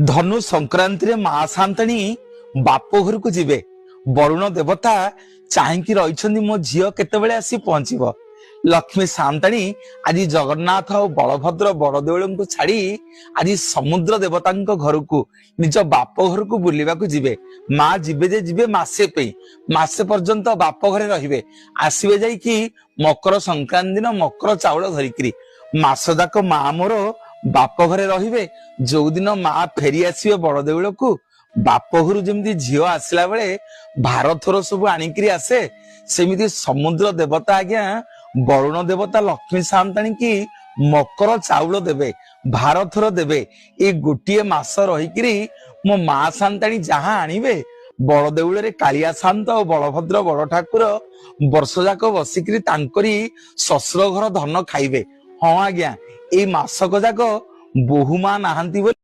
ଧନୁ ସଂକ୍ରାନ୍ତିରେ ମା ସାନ୍ତାଣୀ ବାପ ଘରକୁ ଯିବେ। ବରୁଣ ଦେବତା ଚାହିଁକି ରହିଛନ୍ତି ମୋ ଝିଅ କେତେବେଳେ ଆସି ପହଞ୍ଚିବ। ଲକ୍ଷ୍ମୀ ସାନ୍ତାଣୀ ଆଜି ଜଗନ୍ନାଥ ଆଉ ବଳଭଦ୍ର ବଡଦେଉଳଙ୍କୁ ଛାଡି ଆଜି ସମୁଦ୍ର ଦେବତାଙ୍କ ଘରକୁ ନିଜ ବାପ ଘରକୁ ବୁଲିବାକୁ ଯିବେ। ମା ଯିବେ ଯେ ଯିବେ ମାସେ ପାଇଁ, ମାସେ ପର୍ଯ୍ୟନ୍ତ ବାପ ଘରେ ରହିବେ। ଆସିବେ ଯାଇକି ମକର ସଂକ୍ରାନ୍ତି ଦିନ ମକର ଚାଉଳ ଧରିକିରି ମାସ ଯାକ ମା ମୋର ବାପ ଘରେ ରହିବେ। ଯୋଉଦିନ ମା ଫେରି ଆସିବେ ବଡଦେଉଳକୁ, ବାପ ଘରୁ ଯେମିତି ଝିଅ ଆସିଲା ବେଳେ ଭାର ଥୋର ସବୁ ଆଣିକିରି ଆସେ, ସେମିତି ସମୁଦ୍ର ଦେବତା ଆଜ୍ଞା ବରୁଣ ଦେବତା ଲକ୍ଷ୍ମୀ ସାନ୍ତାଣୀ କି ମକର ଚାଉଳ ଦେବେ, ଭାର ଥୋର ଦେବେ। ଏଇ ଗୋଟିଏ ମାସ ରହିକିରି ମୋ ମା ସାନ୍ତାଣୀ ଯାହା ଆଣିବେ, ବଡଦେଉଳରେ କାଳିଆ ସାନ୍ତ ଆଉ ବଳଭଦ୍ର ବଡ ଠାକୁର ବର୍ଷ ଯାକ ବସିକିରି ତାଙ୍କରି ଶ୍ୱଶୁର ଘର ଧନ ଖାଇବେ। ହଁ ଆଜ୍ଞା, ଏଇ ମାସକ ଯାକ ବୋହୁ ମା ନାହାନ୍ତି ବୋଲି